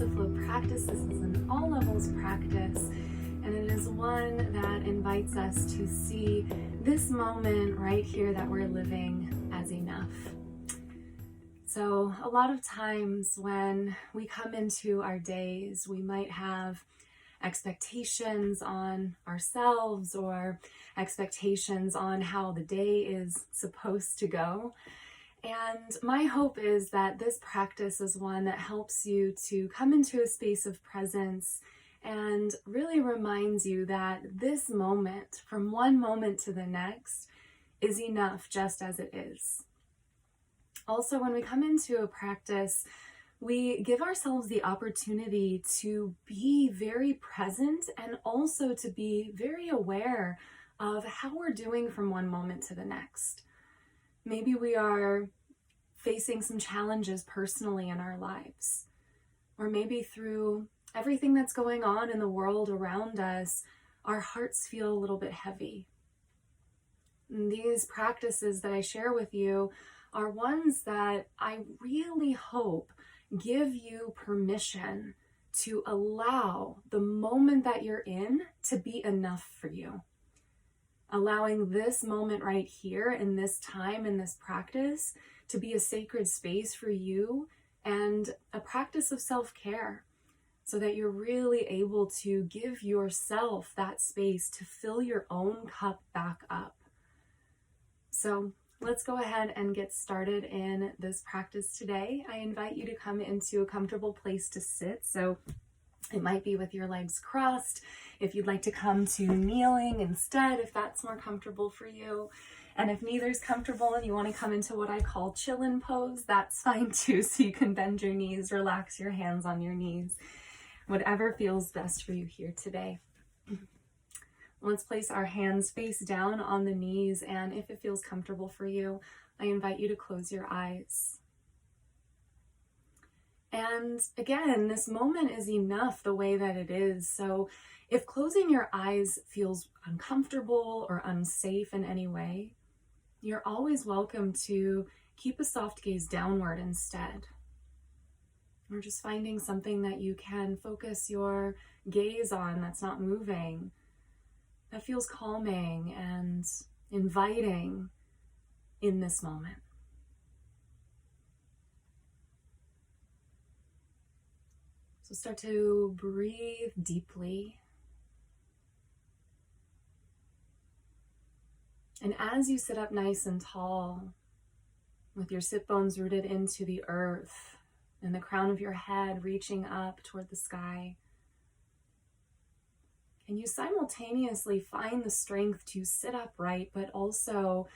Vinyasa Flow practice. This is an all levels practice, and it is one that invites us to see this moment right here that we're living as enough. So a lot of times when we come into our days, we might have expectations on ourselves or expectations on how the day is supposed to go. And my hope is that this practice is one that helps you to come into a space of presence and really reminds you that this moment, from one moment to the next, is enough just as it is. Also, when we come into a practice, we give ourselves the opportunity to be very present and also to be very aware of how we're doing from one moment to the next. Maybe we are facing some challenges personally in our lives, or maybe through everything that's going on in the world around us, our hearts feel a little bit heavy. And these practices that I share with you are ones that I really hope give you permission to allow the moment that you're in to be enough for you. Allowing this moment right here in this time, in this practice, to be a sacred space for you and a practice of self-care so that you're really able to give yourself that space to fill your own cup back up. So let's go ahead and get started in this practice today. I invite you to come into a comfortable place to sit. So it might be with your legs crossed. If you'd like to come to kneeling instead, if that's more comfortable for you. And if neither's comfortable and you want to come into what I call chill-in pose, that's fine too. So you can bend your knees, relax your hands on your knees, whatever feels best for you here today. Let's place our hands face down on the knees, and if it feels comfortable for you, I invite you to close your eyes. And again, this moment is enough the way that it is. So if closing your eyes feels uncomfortable or unsafe in any way, you're always welcome to keep a soft gaze downward instead. Or just finding something that you can focus your gaze on that's not moving, that feels calming and inviting in this moment. So start to breathe deeply. And as you sit up nice and tall, with your sit bones rooted into the earth and the crown of your head reaching up toward the sky, can you simultaneously find the strength to sit upright, but also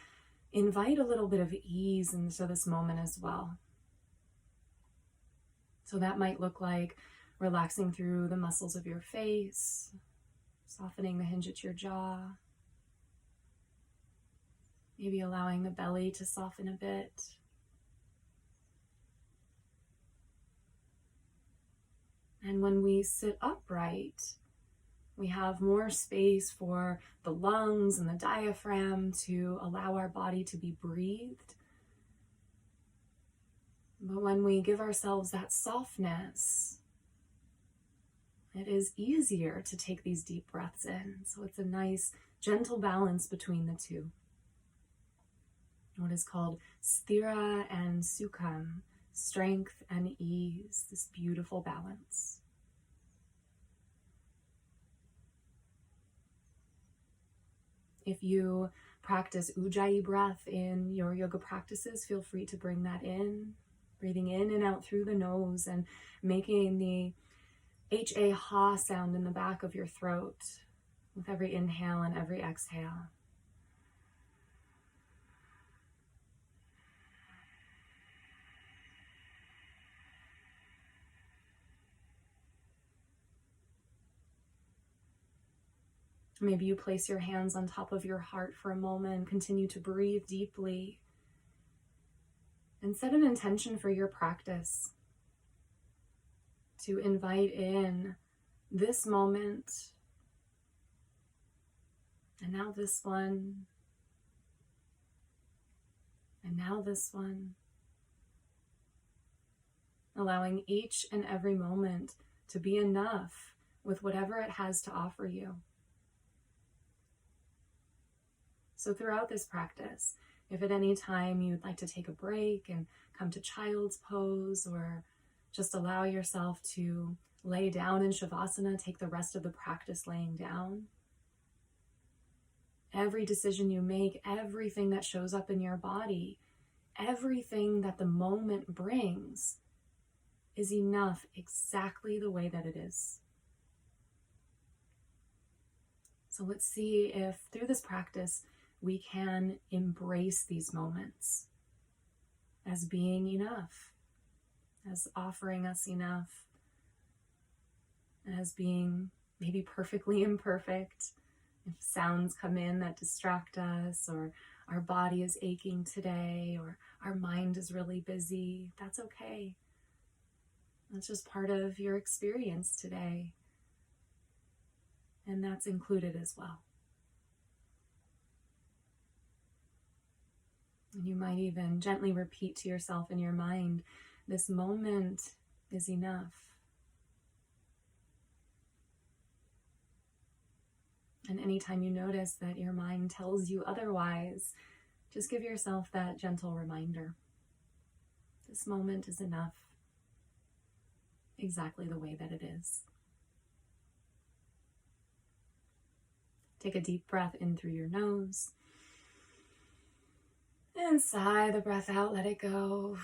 invite a little bit of ease into this moment as well? So that might look like relaxing through the muscles of your face, softening the hinge at your jaw, maybe allowing the belly to soften a bit. And when we sit upright, we have more space for the lungs and the diaphragm to allow our body to be breathed. But when we give ourselves that softness, it is easier to take these deep breaths in. So it's a nice, gentle balance between the two. What is called sthira and sukham, strength and ease, this beautiful balance. If you practice ujjayi breath in your yoga practices, feel free to bring that in, breathing in and out through the nose and making the ha sound in the back of your throat with every inhale and every exhale. Maybe you place your hands on top of your heart for a moment, continue to breathe deeply, and set an intention for your practice to invite in this moment, and now this one, and now this one, allowing each and every moment to be enough with whatever it has to offer you. So throughout this practice, if at any time you'd like to take a break and come to child's pose, or just allow yourself to lay down in Shavasana, take the rest of the practice laying down. Every decision you make, everything that shows up in your body, everything that the moment brings is enough exactly the way that it is. So let's see if through this practice we can embrace these moments as being enough, as offering us enough, as being maybe perfectly imperfect. If sounds come in that distract us, or our body is aching today, or our mind is really busy, that's okay. That's just part of your experience today. And that's included as well. And you might even gently repeat to yourself in your mind, this moment is enough. And anytime you notice that your mind tells you otherwise, just give yourself that gentle reminder. This moment is enough, exactly the way that it is. Take a deep breath in through your nose. And sigh the breath out, let it go.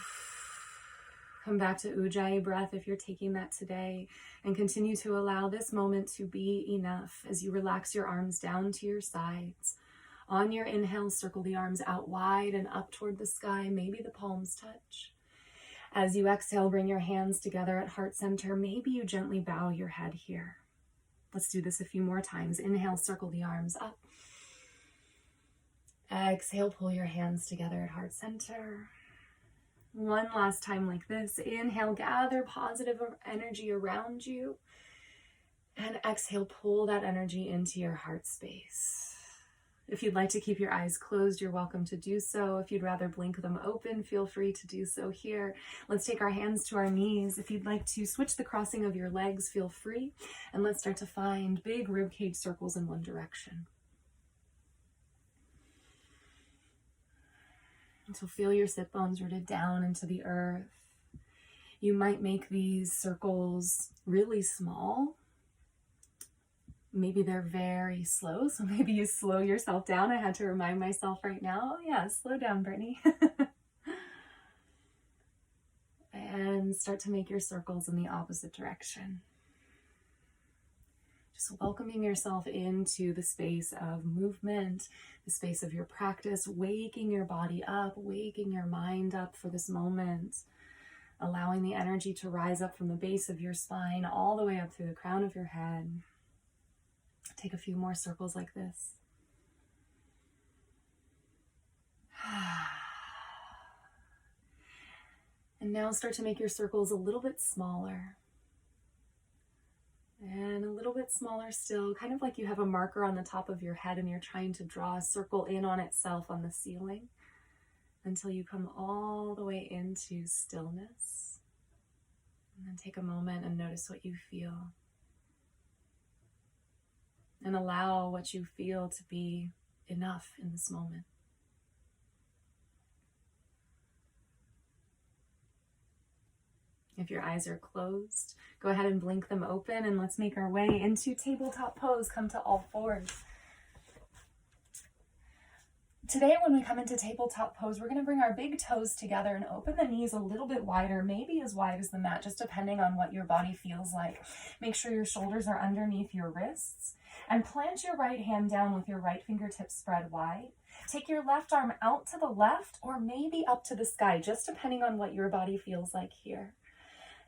Come back to Ujjayi breath if you're taking that today, and continue to allow this moment to be enough as you relax your arms down to your sides. On your inhale, circle the arms out wide and up toward the sky. Maybe the palms touch. As you exhale, bring your hands together at heart center. Maybe you gently bow your head here. Let's do this a few more times. Inhale, circle the arms up. Exhale, pull your hands together at heart center. One last time like this. Inhale, gather positive energy around you. And exhale, pull that energy into your heart space. If you'd like to keep your eyes closed, you're welcome to do so. If you'd rather blink them open, feel free to do so here. Let's take our hands to our knees. If you'd like to switch the crossing of your legs, feel free. And let's start to find big ribcage circles in one direction. So feel your sit bones rooted down into the earth. You might make these circles really small. Maybe they're very slow, so maybe you slow yourself down. I had to remind myself right now, yeah, slow down, Brittany. And start to make your circles in the opposite direction. Just welcoming yourself into the space of movement, the space of your practice, waking your body up, waking your mind up for this moment, allowing the energy to rise up from the base of your spine all the way up through the crown of your head. Take a few more circles like this. And now start to make your circles a little bit smaller. And a little bit smaller still, kind of like you have a marker on the top of your head and you're trying to draw a circle in on itself on the ceiling until you come all the way into stillness. And then take a moment and notice what you feel. And allow what you feel to be enough in this moment. If your eyes are closed, go ahead and blink them open, and let's make our way into tabletop pose. Come to all fours. Today, when we come into tabletop pose, we're going to bring our big toes together and open the knees a little bit wider, maybe as wide as the mat, just depending on what your body feels like. Make sure your shoulders are underneath your wrists, and plant your right hand down with your right fingertips spread wide. Take your left arm out to the left or maybe up to the sky, just depending on what your body feels like here.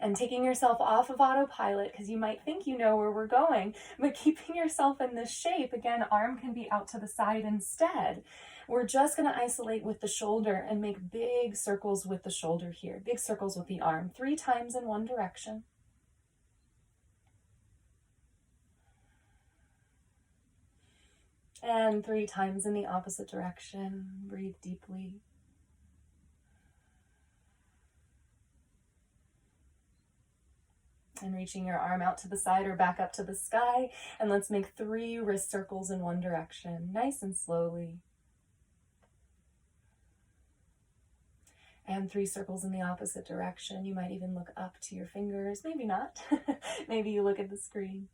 And taking yourself off of autopilot, because you might think you know where we're going, but keeping yourself in this shape, again, arm can be out to the side instead. We're just going to isolate with the shoulder and make big circles with the shoulder here, big circles with the arm, 3 times in one direction. And 3 times in the opposite direction. Breathe deeply. And reaching your arm out to the side or back up to the sky. And let's make 3 wrist circles in one direction, nice and slowly. And 3 circles in the opposite direction. You might even look up to your fingers, maybe not. Maybe you look at the screen.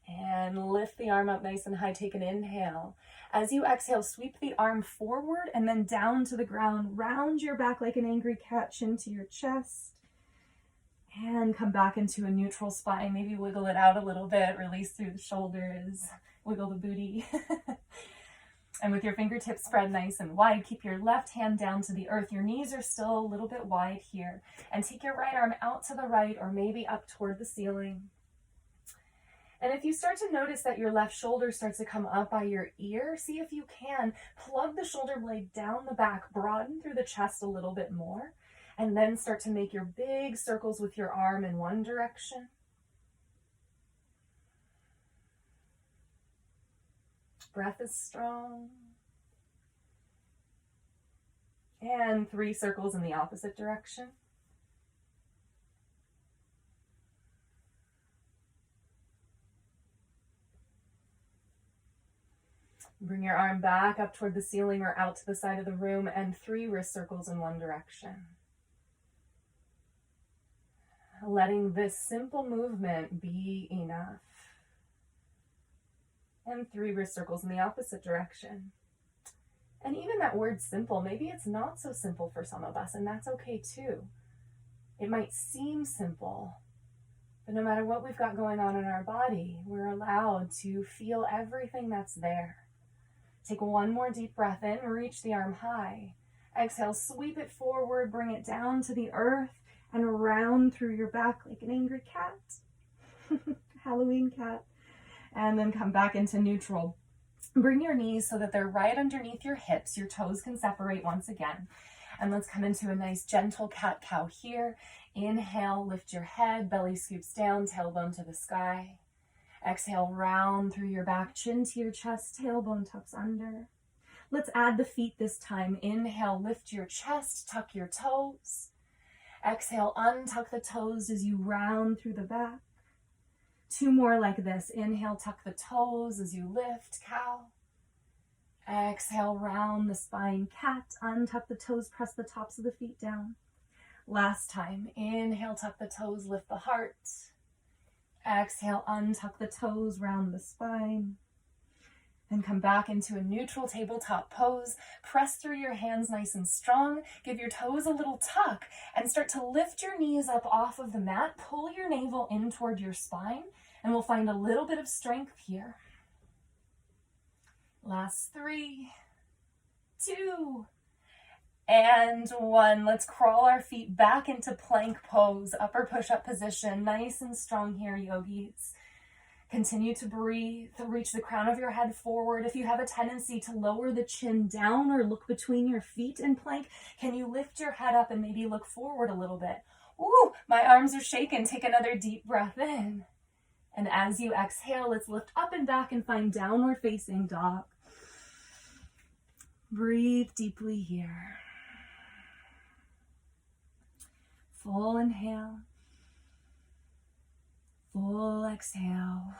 And lift the arm up nice and high, take an inhale. As you exhale, sweep the arm forward and then down to the ground. Round your back like an angry cat, chin to your chest. And come back into a neutral spine. Maybe wiggle it out a little bit, release through the shoulders, wiggle the booty. And with your fingertips spread nice and wide, keep your left hand down to the earth. Your knees are still a little bit wide here. And take your right arm out to the right or maybe up toward the ceiling. And if you start to notice that your left shoulder starts to come up by your ear, see if you can plug the shoulder blade down the back, broaden through the chest a little bit more. And then start to make your big circles with your arm in one direction. Breath is strong. And 3 circles in the opposite direction. Bring your arm back up toward the ceiling or out to the side of the room and 3 wrist circles in one direction. Letting this simple movement be enough. And 3 wrist circles in the opposite direction. And even that word simple, maybe it's not so simple for some of us, and that's okay too. It might seem simple, but no matter what we've got going on in our body, we're allowed to feel everything that's there. Take one more deep breath in, reach the arm high. Exhale, sweep it forward, bring it down to the earth, and round through your back like an angry cat. Halloween cat. And then come back into neutral. Bring your knees so that they're right underneath your hips. Your toes can separate once again. And let's come into a nice gentle cat-cow here. Inhale, lift your head, belly scoops down, tailbone to the sky. Exhale, round through your back, chin to your chest, tailbone tucks under. Let's add the feet this time. Inhale, lift your chest, tuck your toes. Exhale, untuck the toes as you round through the back. 2 more like this. Inhale, tuck the toes as you lift, cow. Exhale, round the spine, cat. Untuck the toes, press the tops of the feet down. Last time. Inhale, tuck the toes, lift the heart. Exhale, untuck the toes, round the spine. And come back into a neutral tabletop pose. Press through your hands nice and strong. Give your toes a little tuck and start to lift your knees up off of the mat. Pull your navel in toward your spine and we'll find a little bit of strength here. Last 3, 2, and 1. Let's crawl our feet back into plank pose, upper push-up position. Nice and strong here, yogis. Continue to breathe, reach the crown of your head forward. If you have a tendency to lower the chin down or look between your feet in plank, can you lift your head up and maybe look forward a little bit? Ooh, my arms are shaking. Take another deep breath in. And as you exhale, let's lift up and back and find downward facing dog. Breathe deeply here. Full inhale. Full exhale.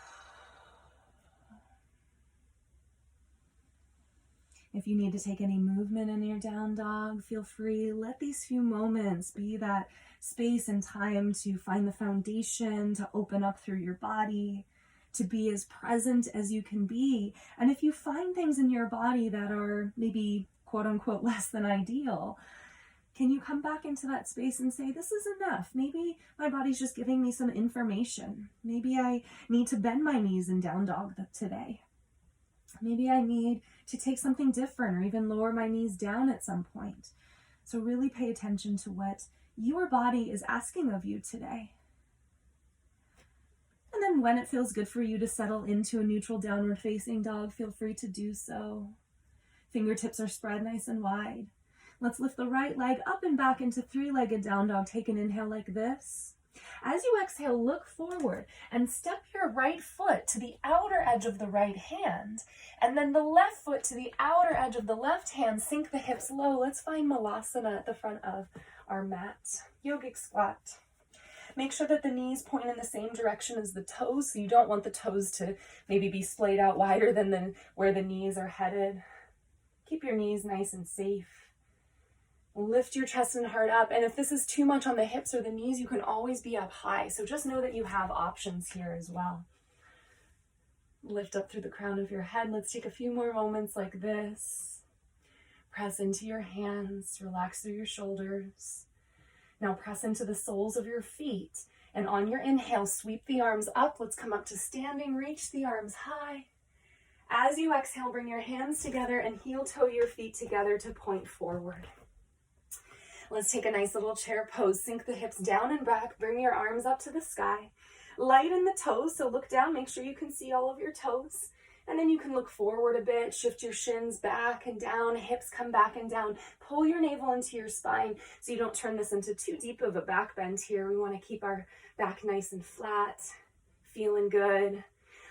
If you need to take any movement in your down dog, feel free. Let these few moments be that space and time to find the foundation, to open up through your body, to be as present as you can be. And if you find things in your body that are maybe quote unquote less than ideal, can you come back into that space and say, this is enough. Maybe my body's just giving me some information. Maybe I need to bend my knees in down dog today. Maybe I need to take something different or even lower my knees down at some point. So really pay attention to what your body is asking of you today. And then when it feels good for you to settle into a neutral downward facing dog, feel free to do so. Fingertips are spread nice and wide. Let's lift the right leg up and back into 3-legged down dog. Take an inhale like this. As you exhale, look forward and step your right foot to the outer edge of the right hand. And then the left foot to the outer edge of the left hand. Sink the hips low. Let's find Malasana at the front of our mat. Yogic squat. Make sure that the knees point in the same direction as the toes, so you don't want the toes to maybe be splayed out wider than where the knees are headed. Keep your knees nice and safe. Lift your chest and heart up, and if this is too much on the hips or the knees, you can always be up high, so just know that you have options here as well. Lift up through the crown of your head. Let's take a few more moments like this. Press into your hands, relax through your shoulders. Now press into the soles of your feet, and on your inhale, sweep the arms up. Let's come up to standing, reach the arms high. As you exhale, bring your hands together and heel toe your feet together to point forward. Let's take a nice little chair pose. Sink the hips down and back, bring your arms up to the sky. Lighten the toes, so look down, make sure you can see all of your toes. And then you can look forward a bit, shift your shins back and down, hips come back and down. Pull your navel into your spine so you don't turn this into too deep of a back bend here. We want to keep our back nice and flat, feeling good.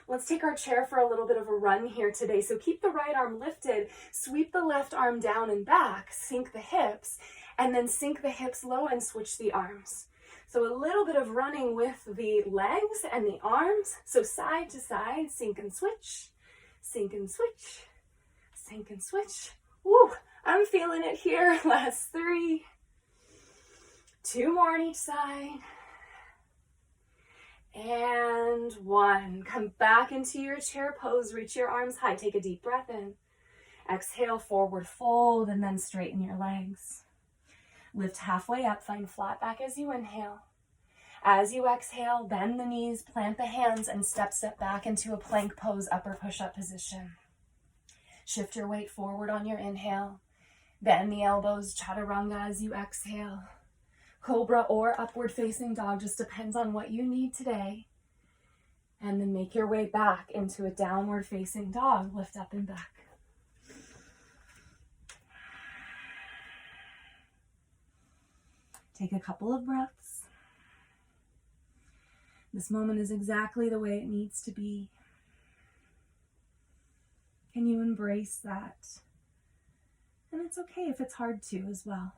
Let's take our chair for a little bit of a run here today. So keep the right arm lifted, sweep the left arm down and back, sink the hips, and then sink the hips low and switch the arms. So a little bit of running with the legs and the arms. So side to side, sink and switch, sink and switch, sink and switch. Woo, I'm feeling it here. Last 3. 2 more on each side. And 1. Come back into your chair pose. Reach your arms high. Take a deep breath in. Exhale, forward fold, and then straighten your legs. Lift halfway up, find flat back as you inhale. As you exhale, bend the knees, plant the hands, and step back into a plank pose, upper push-up position. Shift your weight forward on your inhale. Bend the elbows, chaturanga as you exhale. Cobra or upward facing dog, just depends on what you need today. And then make your way back into a downward facing dog, lift up and back. Take a couple of breaths. This moment is exactly the way it needs to be. Can you embrace that? And it's okay if it's hard to as well.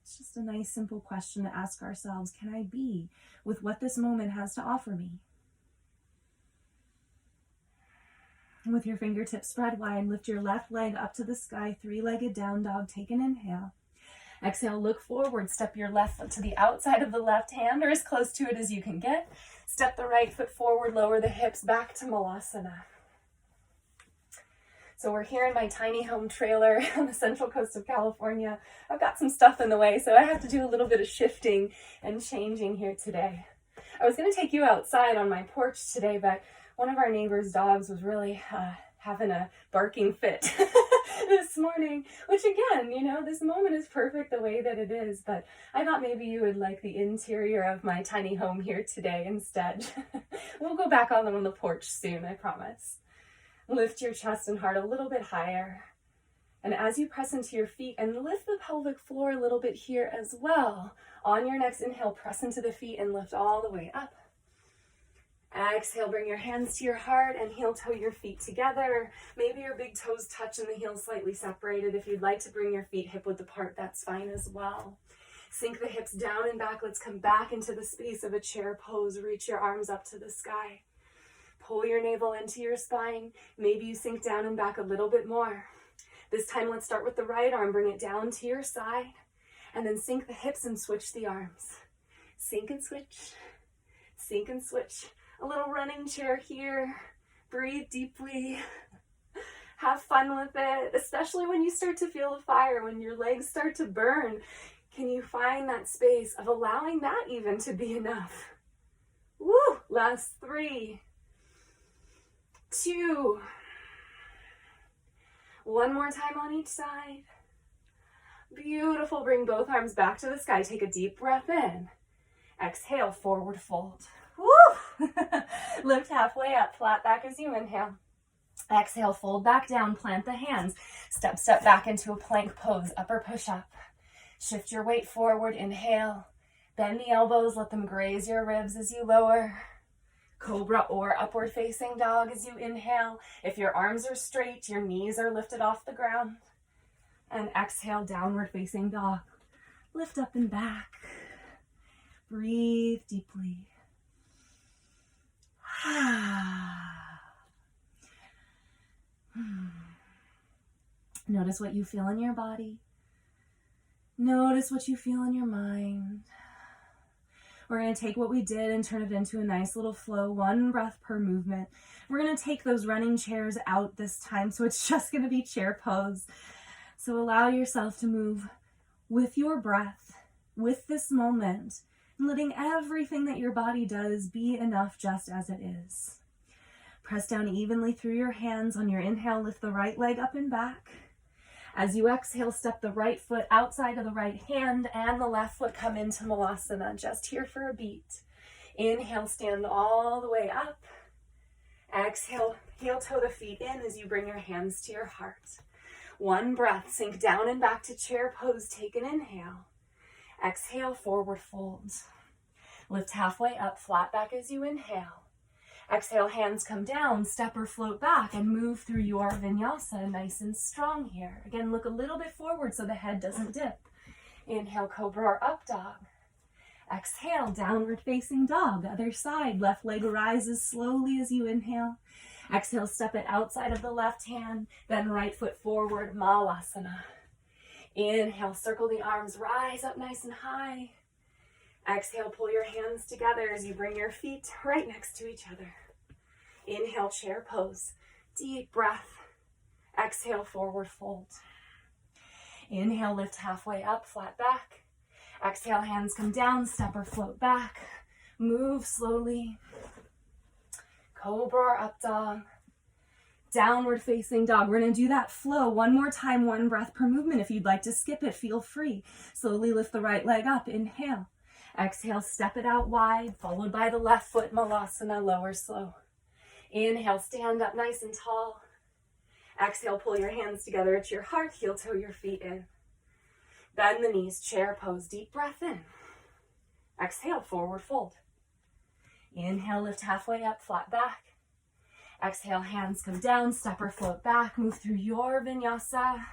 It's just a nice, simple question to ask ourselves. Can I be with what this moment has to offer me? And with your fingertips spread wide, lift your left leg up to the sky, 3-legged down dog. Take an inhale. Exhale, look forward. Step your left foot to the outside of the left hand or as close to it as you can get. Step the right foot forward, lower the hips back to Malasana. So we're here in my tiny home trailer on the central coast of California. I've got some stuff in the way, so I have to do a little bit of shifting and changing here today. I was going to take you outside on my porch today, but one of our neighbor's dogs was really having a barking fit this morning, which again, this moment is perfect the way that it is, but I thought maybe you would like the interior of my tiny home here today instead. We'll go back on the porch soon, I promise. Lift your chest and heart a little bit higher. And as you press into your feet and lift the pelvic floor a little bit here as well, on your next inhale, press into the feet and lift all the way up. Exhale, bring your hands to your heart and heel toe your feet together. Maybe your big toes touch and the heels slightly separated. If you'd like to bring your feet hip width apart, that's fine as well. Sink the hips down and back. Let's come back into the space of a chair pose. Reach your arms up to the sky. Pull your navel into your spine. Maybe you sink down and back a little bit more. This time, let's start with the right arm. Bring it down to your side. And then sink the hips and switch the arms. Sink and switch. Sink and switch. A little running chair here. Breathe deeply. Have fun with it, especially when you start to feel the fire, when your legs start to burn. Can you find that space of allowing that even to be enough? Woo! Last 3, 2. One more time on each side. Beautiful. Bring both arms back to the sky. Take a deep breath in. Exhale, forward fold. Woo! Lift halfway up, flat back as you inhale. Exhale, fold back down, plant the hands. Step back into a plank pose, upper push-up. Shift your weight forward, inhale. Bend the elbows, let them graze your ribs as you lower. Cobra or upward facing dog as you inhale. If your arms are straight, your knees are lifted off the ground. And exhale, downward facing dog. Lift up and back. Breathe deeply. Notice what you feel in your body. Notice what you feel in your mind. We're going to take what we did and turn it into a nice little flow, 1 breath per movement. We're going to take those running chairs out this time, so it's just going to be chair pose. So allow yourself to move with your breath, with this moment, and letting everything that your body does be enough just as it is. Press down evenly through your hands. On your inhale, lift the right leg up and back. As you exhale, step the right foot outside of the right hand and the left foot come into Malasana, just here for a beat. Inhale, stand all the way up. Exhale, heel toe the feet in as you bring your hands to your heart. 1 breath, sink down and back to chair pose. Take an inhale. Exhale, forward fold. Lift halfway up, flat back as you inhale. Exhale, hands come down, step or float back and move through your vinyasa, nice and strong here. Again, look a little bit forward so the head doesn't dip. Inhale, cobra or up dog. Exhale, downward facing dog. Other side, left leg rises slowly as you inhale. Exhale, step it outside of the left hand, then right foot forward, Malasana. Inhale, circle the arms, rise up nice and high. Exhale, pull your hands together as you bring your feet right next to each other. Inhale, chair pose. Deep breath. Exhale, forward fold. Inhale, lift halfway up, flat back. Exhale, hands come down, step or float back. Move slowly. Cobra or up dog. Downward facing dog. We're going to do that flow 1 more time, 1 breath per movement. If you'd like to skip it, feel free. Slowly lift the right leg up. Inhale. Exhale, step it out wide, followed by the left foot, Malasana, lower slow. Inhale, stand up nice and tall. Exhale, pull your hands together at your heart, heel toe your feet in. Bend the knees, chair pose, deep breath in. Exhale, forward fold. Inhale, lift halfway up, flat back. Exhale, hands come down, step or float back, move through your vinyasa.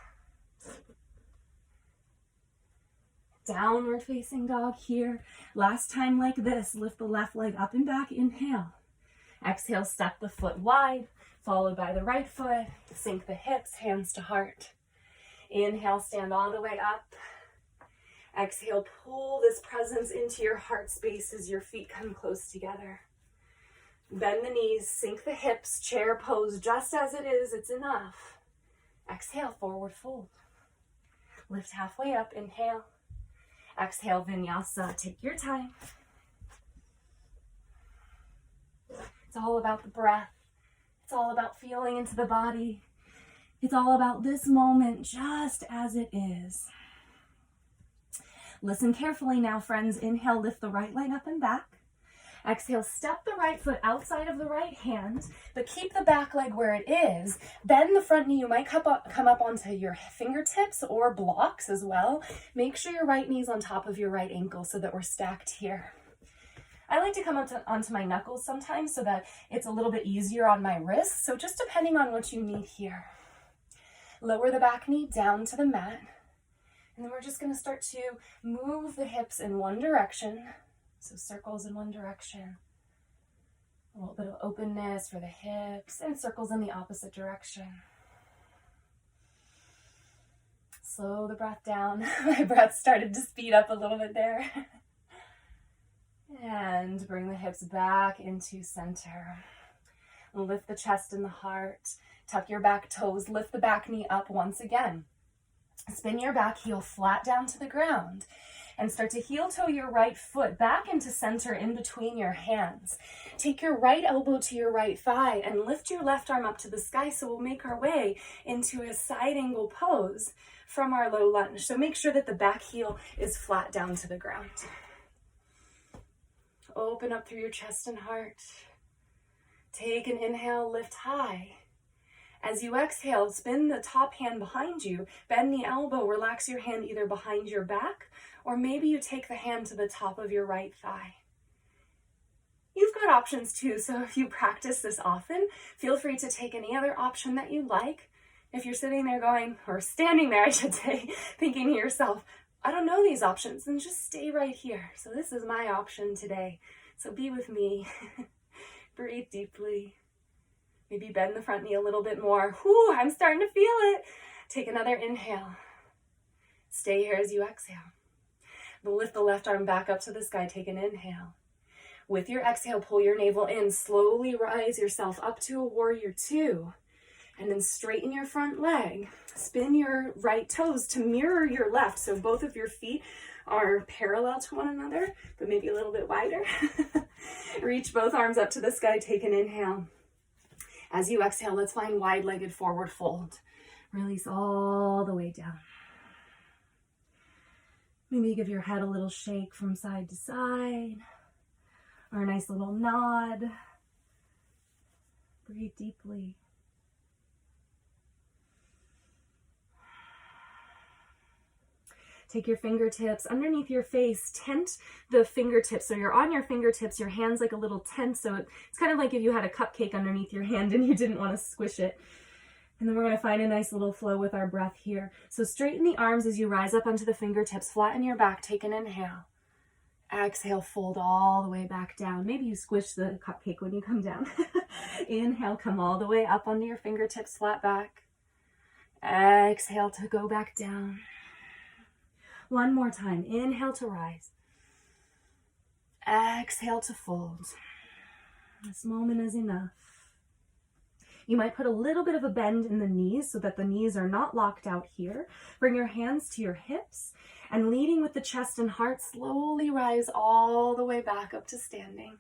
Downward facing dog here. Last time like this, lift the left leg up and back, inhale. Exhale, step the foot wide, followed by the right foot. Sink the hips, hands to heart. Inhale, stand all the way up. Exhale, pull this presence into your heart space as your feet come close together. Bend the knees, sink the hips, chair pose just as it is, it's enough. Exhale, forward fold. Lift halfway up, inhale. Exhale, vinyasa, take your time. It's all about the breath. It's all about feeling into the body. It's all about this moment just as it is. Listen carefully now, friends. Inhale, lift the right leg up and back. Exhale, step the right foot outside of the right hand, but keep the back leg where it is. Bend the front knee. You might come up onto your fingertips or blocks as well. Make sure your right knee's on top of your right ankle so that we're stacked here. I like to come up onto my knuckles sometimes so that it's a little bit easier on my wrists. So just depending on what you need here. Lower the back knee down to the mat. And then we're just going to start to move the hips in one direction. So circles in one direction, a little bit of openness for the hips, and circles in the opposite direction. Slow the breath down. My breath started to speed up a little bit there. And bring the hips back into center. Lift the chest and the heart. Tuck your back toes. Lift the back knee up once again. Spin your back heel flat down to the ground. And start to heel toe your right foot back into center in between your hands. Take your right elbow to your right thigh and lift your left arm up to the sky. So we'll make our way into a side angle pose from our low lunge. So make sure that the back heel is flat down to the ground. Open up through your chest and heart. Take an inhale, lift high. As you exhale, spin the top hand behind you, bend the elbow, relax your hand either behind your back, or maybe you take the hand to the top of your right thigh. You've got options too, so if you practice this often, feel free to take any other option that you like. If you're sitting there going, or standing there, I should say, thinking to yourself, I don't know these options, then just stay right here. So this is my option today. So be with me. Breathe deeply. Maybe bend the front knee a little bit more. Whew, I'm starting to feel it. Take another inhale. Stay here as you exhale. Lift the left arm back up to the sky. Take an inhale. With your exhale, pull your navel in. Slowly rise yourself up to a warrior two. And then straighten your front leg. Spin your right toes to mirror your left. So both of your feet are parallel to one another, but maybe a little bit wider. Reach both arms up to the sky. Take an inhale. As you exhale, let's find wide-legged forward fold. Release all the way down. Maybe give your head a little shake from side to side, or a nice little nod. Breathe deeply. Take your fingertips underneath your face, tent the fingertips. So you're on your fingertips, your hand's like a little tent. So it's kind of like if you had a cupcake underneath your hand and you didn't want to squish it. And then we're going to find a nice little flow with our breath here. So straighten the arms as you rise up onto the fingertips, flatten your back, take an inhale. Exhale, fold all the way back down. Maybe you squish the cupcake when you come down. Inhale, come all the way up onto your fingertips, flat back. Exhale to go back down. One more time. Inhale to rise. Exhale to fold. This moment is enough. You might put a little bit of a bend in the knees so that the knees are not locked out here. Bring your hands to your hips and leading with the chest and heart, slowly rise all the way back up to standing.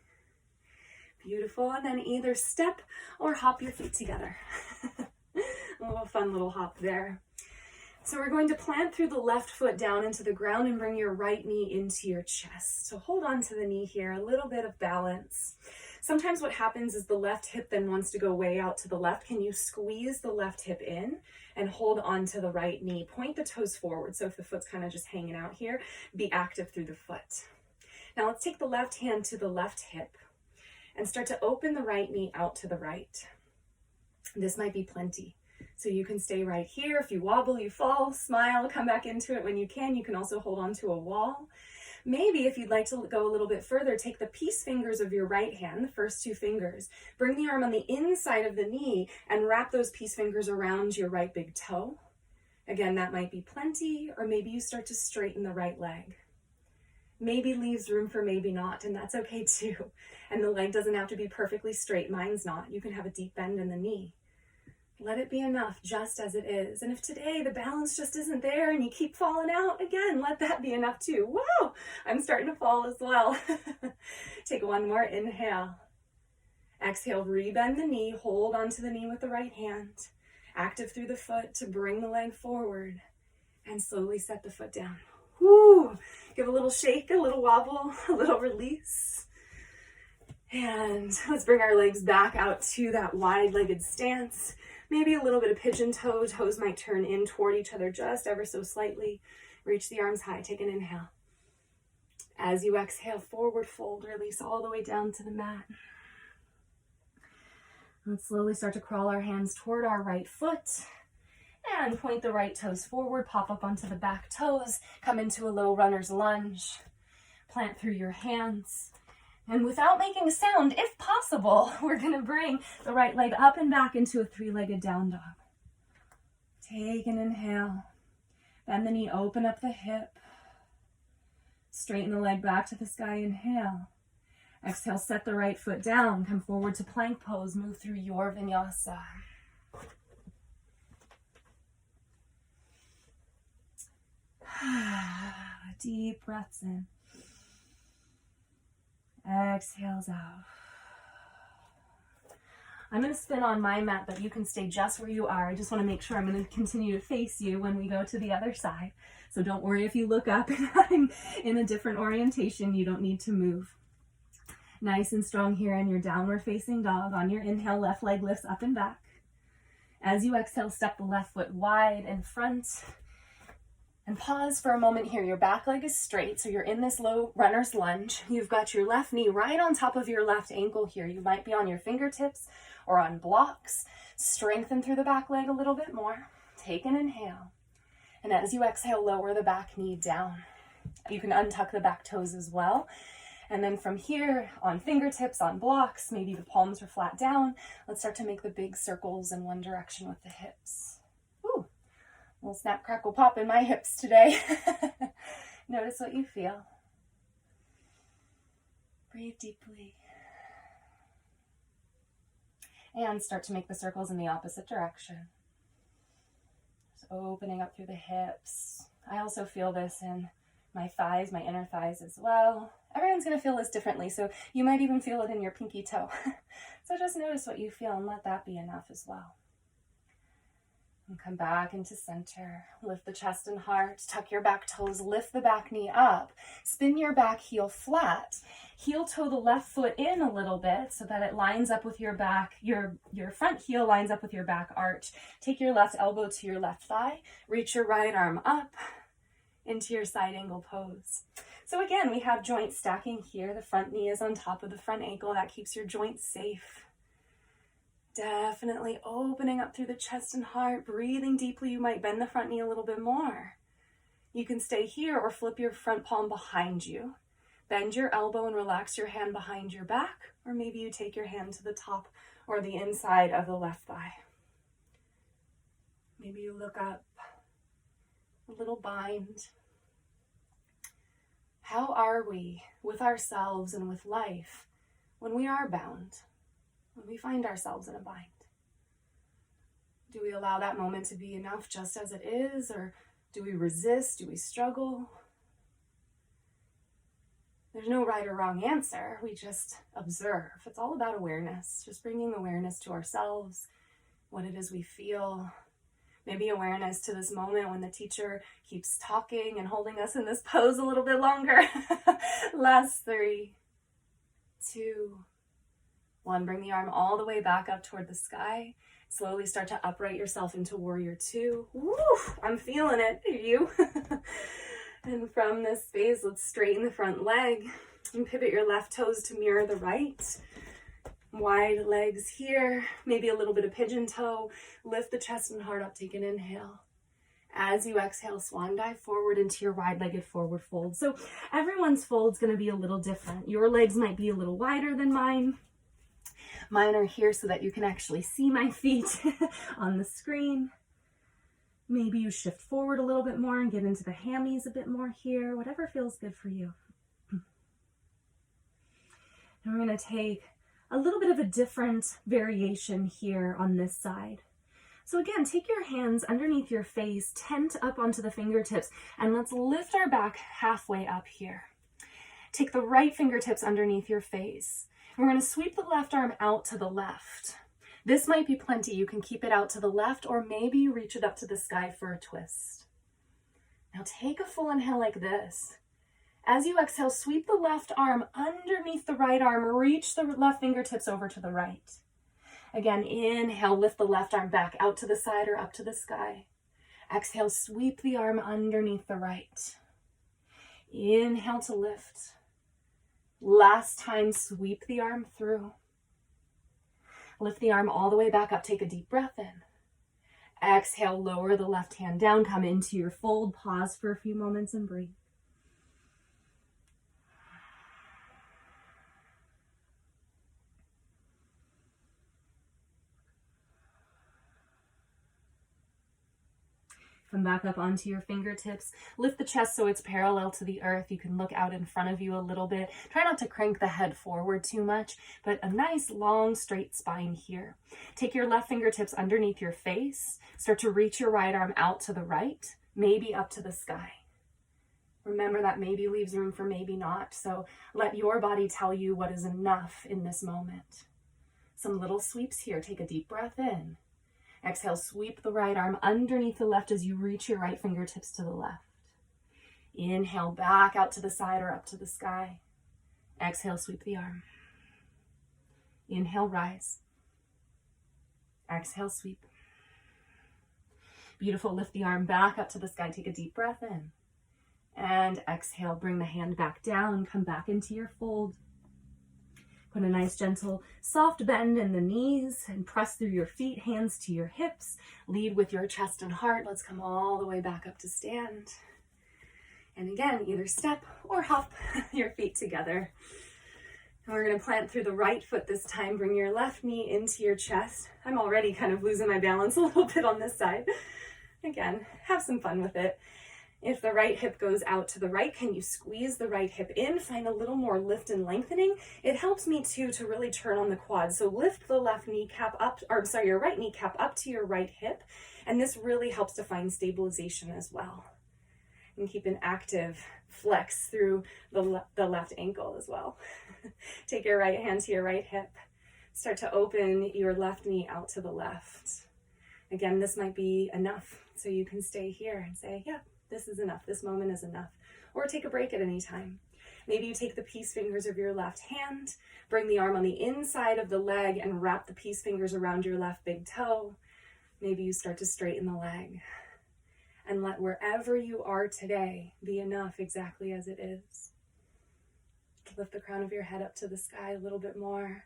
Beautiful. And then either step or hop your feet together. A little fun little hop there. So we're going to plant through the left foot down into the ground and bring your right knee into your chest. So hold on to the knee here, a little bit of balance. Sometimes what happens is the left hip then wants to go way out to the left. Can you squeeze the left hip in and hold on to the right knee? Point the toes forward. So if the foot's kind of just hanging out here, be active through the foot. Now let's take the left hand to the left hip and start to open the right knee out to the right. This might be plenty. So you can stay right here. If you wobble, you fall, smile, come back into it when you can. You can also hold on to a wall. Maybe if you'd like to go a little bit further, take the peace fingers of your right hand, the first two fingers, bring the arm on the inside of the knee and wrap those peace fingers around your right big toe. Again, that might be plenty, or maybe you start to straighten the right leg. Maybe leaves room for maybe not, and that's okay too. And the leg doesn't have to be perfectly straight. Mine's not. You can have a deep bend in the knee. Let it be enough just as it is. And if today the balance just isn't there and you keep falling out, again, let that be enough too. Whoa, I'm starting to fall as well. Take one more inhale. Exhale, rebend the knee, hold onto the knee with the right hand. Active through the foot to bring the leg forward and slowly set the foot down. Woo! Give a little shake, a little wobble, a little release. And let's bring our legs back out to that wide-legged stance. Maybe a little bit of pigeon toe. Toes might turn in toward each other just ever so slightly. Reach the arms high. Take an inhale. As you exhale, forward fold. Release all the way down to the mat. Let's slowly start to crawl our hands toward our right foot. And point the right toes forward. Pop up onto the back toes. Come into a low runner's lunge. Plant through your hands. And without making a sound, if possible, we're going to bring the right leg up and back into a three-legged down dog. Take an inhale. Bend the knee, open up the hip. Straighten the leg back to the sky, inhale. Exhale, set the right foot down. Come forward to plank pose. Move through your vinyasa. Deep breaths in. Exhales out. I'm going to spin on my mat, but you can stay just where you are. I just want to make sure I'm going to continue to face you when we go to the other side. So don't worry if you look up and I'm in a different orientation. You don't need to move. Nice and strong here in your downward facing dog. On your inhale, left leg lifts up and back. As you exhale, step the left foot wide in front. And pause for a moment here. Your back leg is straight, so you're in this low runner's lunge. You've got your left knee right on top of your left ankle here. You might be on your fingertips or on blocks. Strengthen through the back leg a little bit more. Take an inhale. And as you exhale, lower the back knee down. You can untuck the back toes as well. And then from here, on fingertips, on blocks, maybe the palms are flat down. Let's start to make the big circles in one direction with the hips. Ooh, a little snap, crackle, pop in my hips today. Notice what you feel. Breathe deeply. And start to make the circles in the opposite direction. Just opening up through the hips. I also feel this in my thighs, my inner thighs as well. Everyone's going to feel this differently, so you might even feel it in your pinky toe. So just notice what you feel and let that be enough as well. And come back into center. Lift the chest and heart. Tuck your back toes. Lift the back knee up. Spin your back heel flat. Heel toe the left foot in a little bit so that it lines up with your back. Your front heel lines up with your back arch. Take your left elbow to your left thigh. Reach your right arm up into your side angle pose. So again, we have joint stacking here. The front knee is on top of the front ankle. That keeps your joints safe. Definitely opening up through the chest and heart, breathing deeply. You might bend the front knee a little bit more. You can stay here or flip your front palm behind you. Bend your elbow and relax your hand behind your back, or maybe you take your hand to the top or the inside of the left thigh. Maybe you look up, a little bind. How are we with ourselves and with life when we are bound? When we find ourselves in a bind? Do we allow that moment to be enough just as it is, or do we resist? Do we struggle? There's no right or wrong answer. We just observe. It's all about awareness, just bringing awareness to ourselves, what it is we feel. Maybe awareness to this moment when the teacher keeps talking and holding us in this pose a little bit longer. Last 3, 2, 1. Bring the arm all the way back up toward the sky. Slowly start to upright yourself into warrior 2. Woo! I'm feeling it. Are you? And from this space, let's straighten the front leg and pivot your left toes to mirror the right. Wide legs here, maybe a little bit of pigeon toe. Lift the chest and heart up, take an inhale. As you exhale, swan dive forward into your wide-legged forward fold. So everyone's fold's going to be a little different. Your legs might be a little wider than mine. Mine are here so that you can actually see my feet on the screen. Maybe you shift forward a little bit more and get into the hammies a bit more here, whatever feels good for you. And we're going to take a little bit of a different variation here on this side. So again, take your hands underneath your face, tent up onto the fingertips, and let's lift our back halfway up here. Take the right fingertips underneath your face. We're going to sweep the left arm out to the left. This might be plenty. You can keep it out to the left, or maybe you reach it up to the sky for a twist. Now take a full inhale like this. As you exhale, sweep the left arm underneath the right arm. Reach the left fingertips over to the right. Again, inhale, lift the left arm back out to the side or up to the sky. Exhale, sweep the arm underneath the right. Inhale to lift. Last time, sweep the arm through. Lift the arm all the way back up. Take a deep breath in. Exhale, lower the left hand down. Come into your fold. Pause for a few moments and breathe. Come back up onto your fingertips. Lift the chest so it's parallel to the earth. You can look out in front of you a little bit. Try not to crank the head forward too much, but a nice long straight spine here. Take your left fingertips underneath your face. Start to reach your right arm out to the right, maybe up to the sky. Remember that maybe leaves room for maybe not. So let your body tell you what is enough in this moment. Some little sweeps here. Take a deep breath in. Exhale, sweep the right arm underneath the left as you reach your right fingertips to the left. Inhale, back out to the side or up to the sky. Exhale, sweep the arm. Inhale, rise. Exhale, sweep. Beautiful. Lift the arm back up to the sky. Take a deep breath in. And exhale, bring the hand back down. Come back into your fold. Put a nice gentle soft bend in the knees and press through your feet, hands to your hips. Lead with your chest and heart. Let's come all the way back up to stand. And again, either step or hop your feet together. And we're going to plant through the right foot this time. Bring your left knee into your chest. I'm already kind of losing my balance a little bit on this side. Again, have some fun with it. If the right hip goes out to the right, can you squeeze the right hip in? Find a little more lift and lengthening. It helps me too to really turn on the quads. So lift the left kneecap up, or sorry, your right kneecap up to your right hip. And this really helps to find stabilization as well. And keep an active flex through the left ankle as well. Take your right hand to your right hip. Start to open your left knee out to the left. Again, this might be enough. So you can stay here and say, yeah, this is enough. This moment is enough. Or take a break at any time. Maybe you take the peace fingers of your left hand, bring the arm on the inside of the leg and wrap the peace fingers around your left big toe. Maybe you start to straighten the leg. And let wherever you are today be enough exactly as it is. Lift the crown of your head up to the sky a little bit more.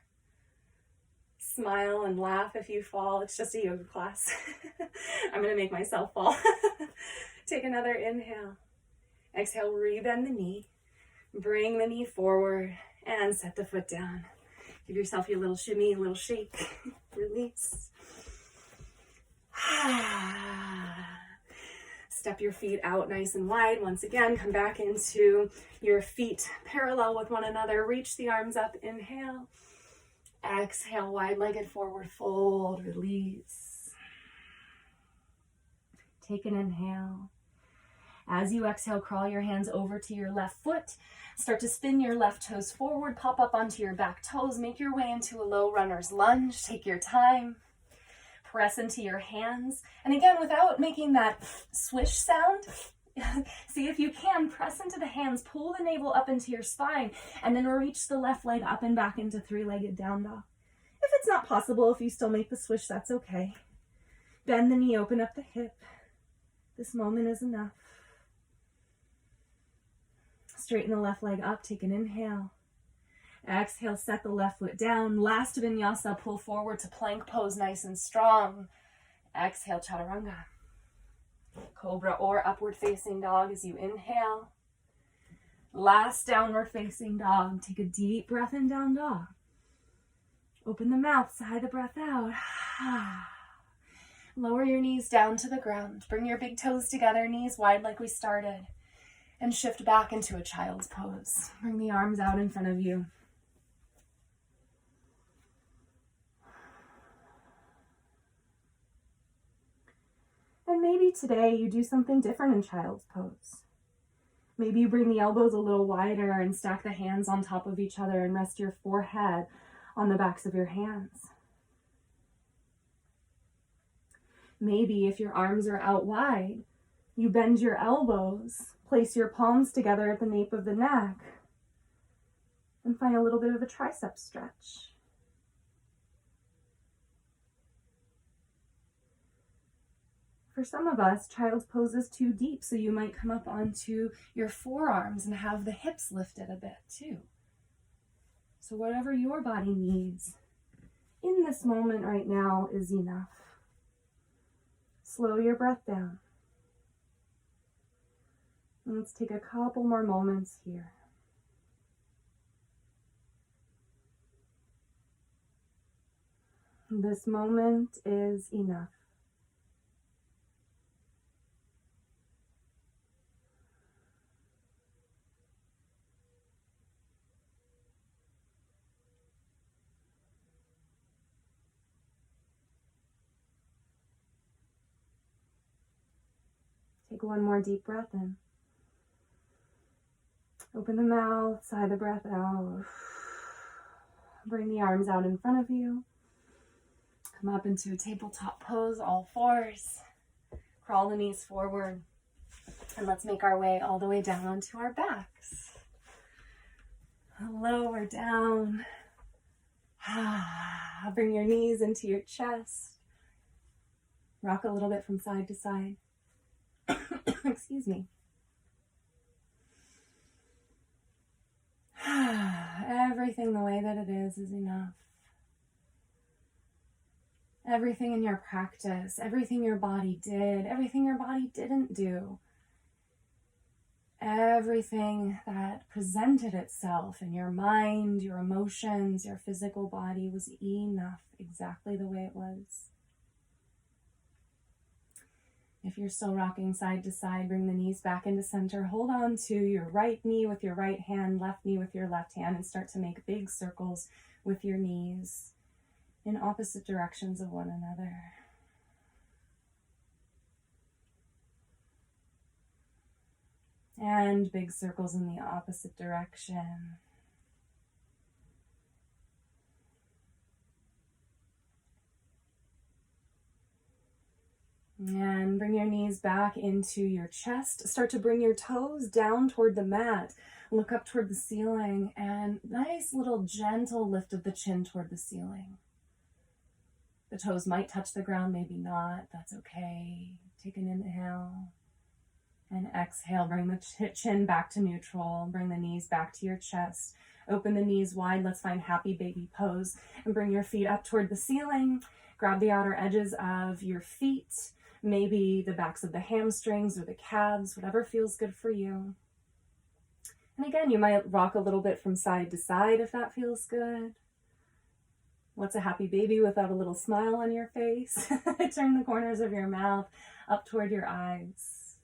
Smile and laugh if you fall. It's just a yoga class. I'm going to make myself fall. Take another inhale. Exhale, rebend the knee. Bring the knee forward and set the foot down. Give yourself your little shimmy, a little shake. Release. Step your feet out nice and wide. Once again, come back into your feet parallel with one another. Reach the arms up. Inhale. Exhale, wide-legged forward fold. Release. Take an inhale. As you exhale, crawl your hands over to your left foot. Start to spin your left toes forward. Pop up onto your back toes. Make your way into a low runner's lunge. Take your time. Press into your hands. And again, without making that swish sound, see if you can, press into the hands, pull the navel up into your spine, and then reach the left leg up and back into three-legged down dog. If it's not possible, if you still make the swish, that's okay. Bend the knee, open up the hip. This moment is enough. Straighten the left leg up, take an inhale. Exhale, set the left foot down. Last vinyasa, pull forward to plank pose, nice and strong. Exhale, chaturanga. Cobra or upward facing dog as you inhale. Last downward facing dog. Take a deep breath in, down dog. Open the mouth, sigh the breath out. Lower your knees down to the ground. Bring your big toes together, knees wide like we started. And shift back into a child's pose. Bring the arms out in front of you. And maybe today you do something different in child's pose. Maybe you bring the elbows a little wider and stack the hands on top of each other and rest your forehead on the backs of your hands. Maybe if your arms are out wide, you bend your elbows, place your palms together at the nape of the neck, and find a little bit of a tricep stretch. For some of us, child's pose is too deep, so you might come up onto your forearms and have the hips lifted a bit too. So whatever your body needs in this moment right now is enough. Slow your breath down. And let's take a couple more moments here. This moment is enough. Take one more deep breath in. Open the mouth, sigh the breath out. Bring the arms out in front of you. Come up into a tabletop pose, all fours. Crawl the knees forward. And let's make our way all the way down onto our backs. Lower down. Bring your knees into your chest. Rock a little bit from side to side. Excuse me. everything the way that it is enough. Everything in your practice, everything your body did, everything your body didn't do, everything that presented itself in your mind, your emotions, your physical body was enough exactly the way it was. If you're still rocking side to side, bring the knees back into center. Hold on to your right knee with your right hand, left knee with your left hand, and start to make big circles with your knees in opposite directions of one another. And big circles in the opposite direction. And bring your knees back into your chest. Start to bring your toes down toward the mat. Look up toward the ceiling, and nice little gentle lift of the chin toward the ceiling. The toes might touch the ground, maybe not. That's okay. Take an inhale. And exhale, bring the chin back to neutral. Bring the knees back to your chest. Open the knees wide. Let's find happy baby pose. And bring your feet up toward the ceiling. Grab the outer edges of your feet. Maybe the backs of the hamstrings or the calves, whatever feels good for you. And again, you might rock a little bit from side to side if that feels good. What's a happy baby without a little smile on your face? Turn the corners of your mouth up toward your eyes.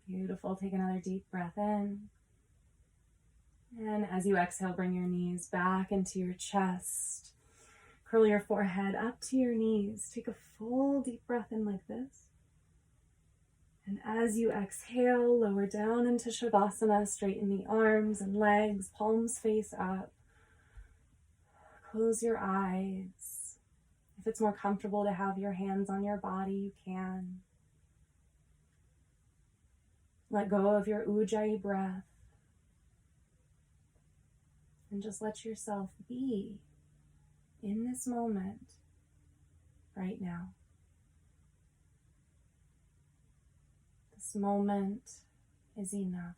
Beautiful. Take another deep breath in. And as you exhale, bring your knees back into your chest. Curl your forehead up to your knees. Take a full deep breath in like this. And as you exhale, lower down into Shavasana, straighten the arms and legs, palms face up. Close your eyes. If it's more comfortable to have your hands on your body, you can. Let go of your Ujjayi breath. And just let yourself be in this moment right now. This moment is enough.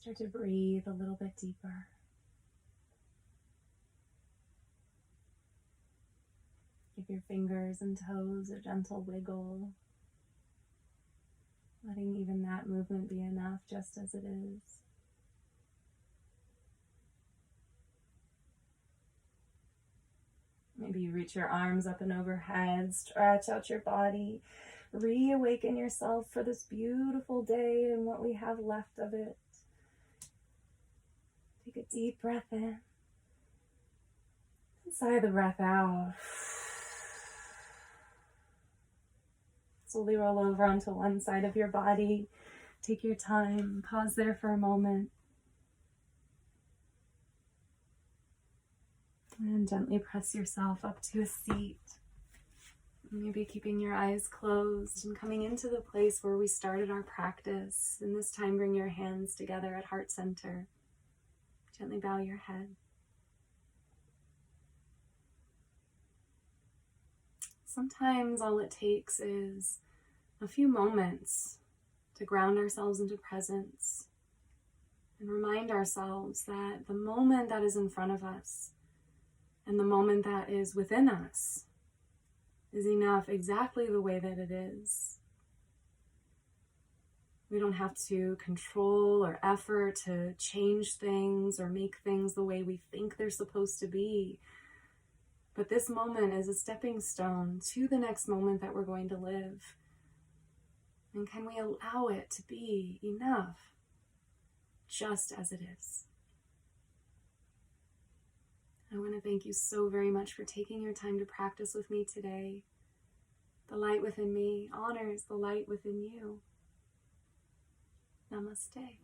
Start to breathe a little bit deeper. Give your fingers and toes a gentle wiggle, letting even that movement be enough just as it is. Maybe you reach your arms up and overhead, stretch out your body, reawaken yourself for this beautiful day and what we have left of it. Take a deep breath in. Sigh the breath out. Slowly roll over onto one side of your body. Take your time. Pause there for a moment. And gently press yourself up to a seat. Maybe keeping your eyes closed and coming into the place where we started our practice. And this time bring your hands together at heart center. Gently bow your head. Sometimes all it takes is a few moments to ground ourselves into presence and remind ourselves that the moment that is in front of us and the moment that is within us is enough exactly the way that it is. We don't have to control or effort to change things or make things the way we think they're supposed to be. But this moment is a stepping stone to the next moment that we're going to live. And can we allow it to be enough, just as it is? I want to thank you so very much for taking your time to practice with me today. The light within me honors the light within you. Namaste.